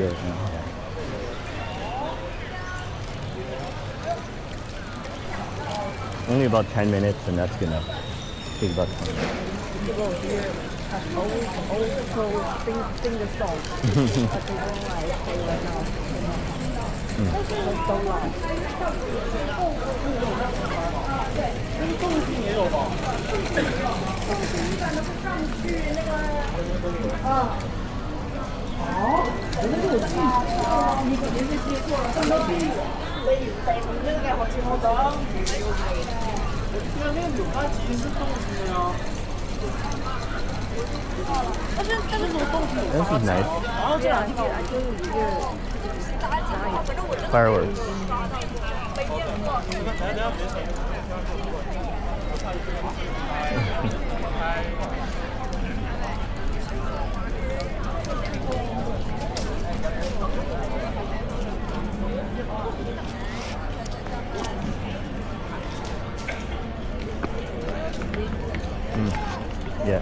here now. Only about 10 minutes, and that's gonna take about 20 minutes. People here have always told sing the song, but they don't like stay right now. Don't like. This is nice. Fireworks. Yeah.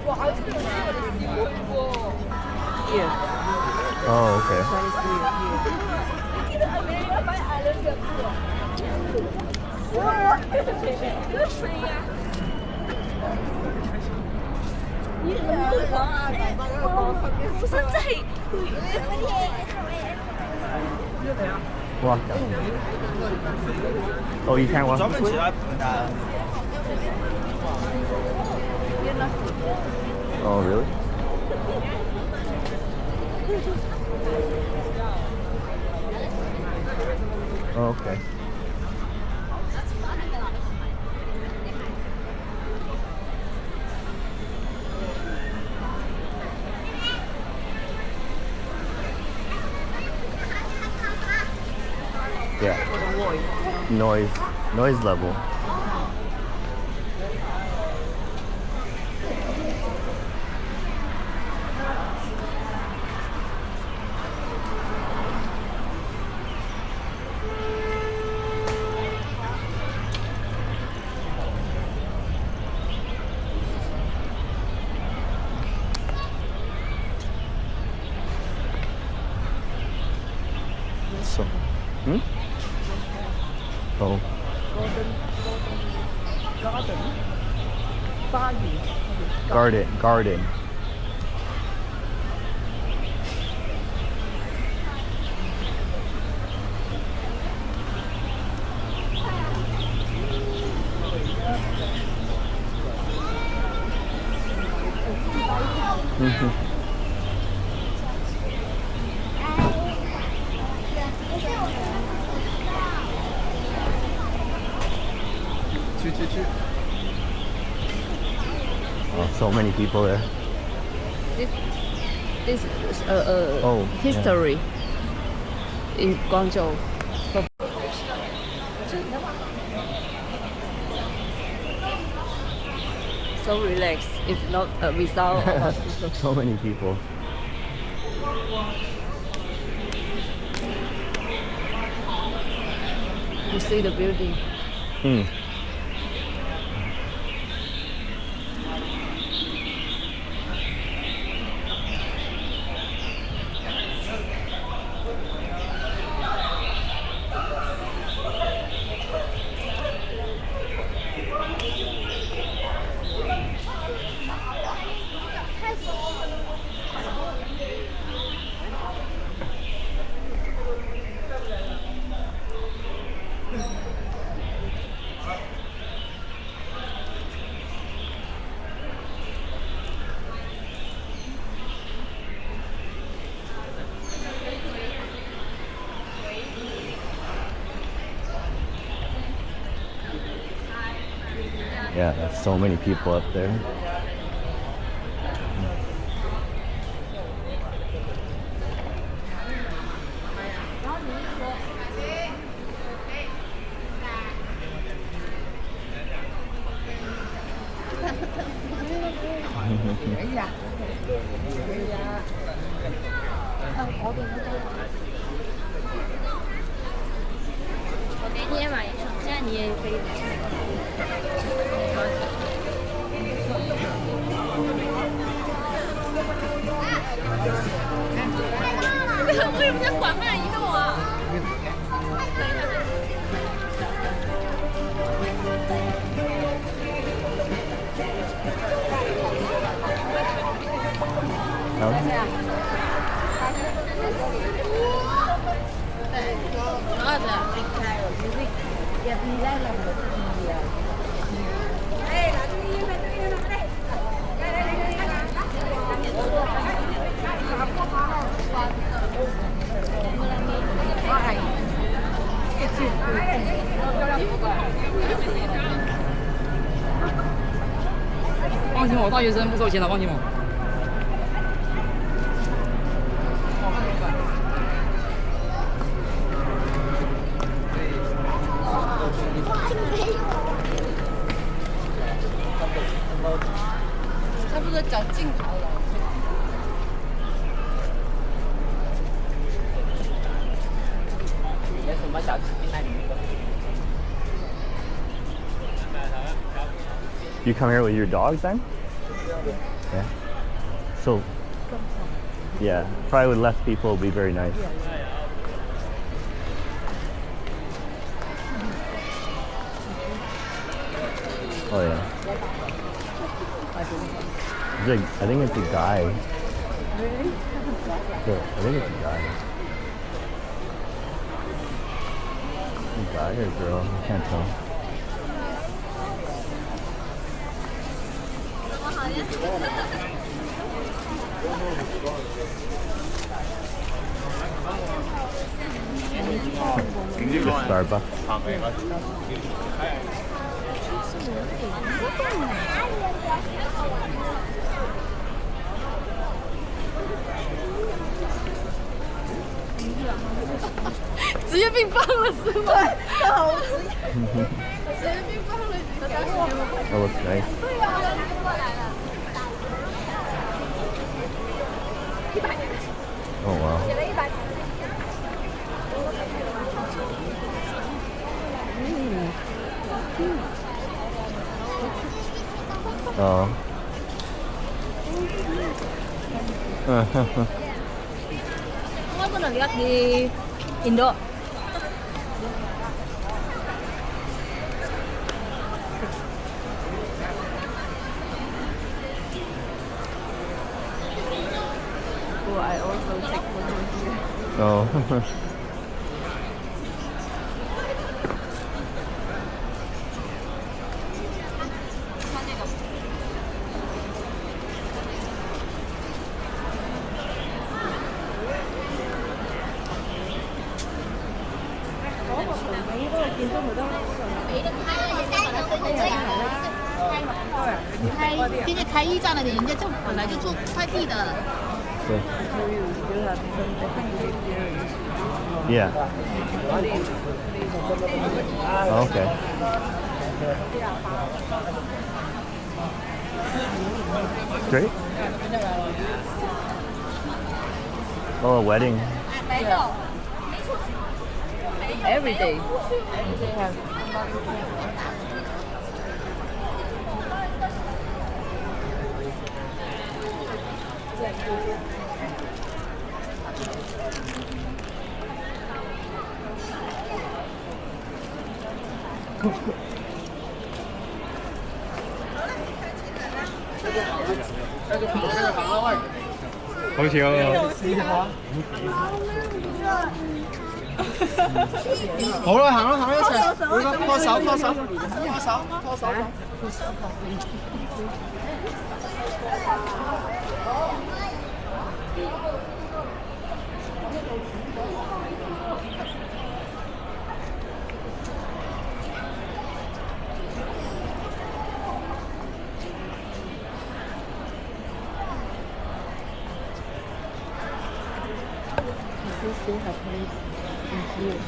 Here. Oh, okay. Walk down. Oh, you can't walk this way? Oh, really? Oh, okay. Yeah. Noise level. So, Oh. Garden. Oh, so many people there. This is history in Guangzhou. So relaxed, if not without a hospital. So many people. You see the building. Yeah, there's so many people up there. 为什么在缓慢移动啊？ No? Đó là Dạ thì đây là một gì à?放心，我大学生不收钱的，放心我。 差不多找镜头了。 You come here with your dogs then? Yeah. So, yeah, probably with less people would be very nice. Oh yeah. I think it's a guy. Really? I think it's a guy. A guy or a girl? I can't tell. Just Starbucks. 职业病犯了是吗？好职业病犯了， That looks nice. 哦哇！ 哦。Kamu pernah lihat di Indo? Oh, I also take photos here. Oh. Yeah. Oh, okay. Great. Oh, a wedding. Every day. This still happening in here.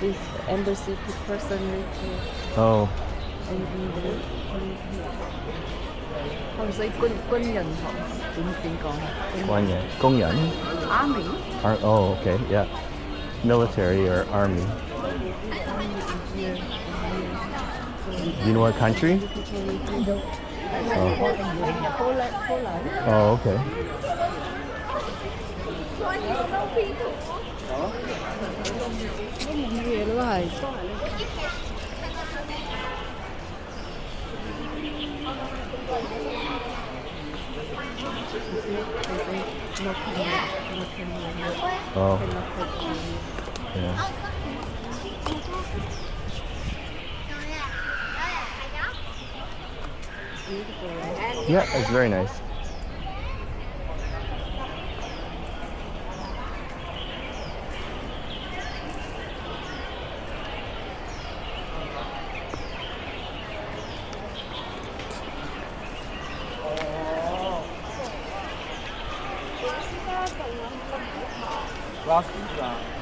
This embassy person Oh. How to say 軍人堂點講啊？工人? Army. Oh, okay, yeah. Military or army. Do you know what country? Oh, Poland. oh okay. 哇，你有没有 P 图？ Có một gì nữa rồi. Oh. Yeah. Yeah, it's very nice. Last week,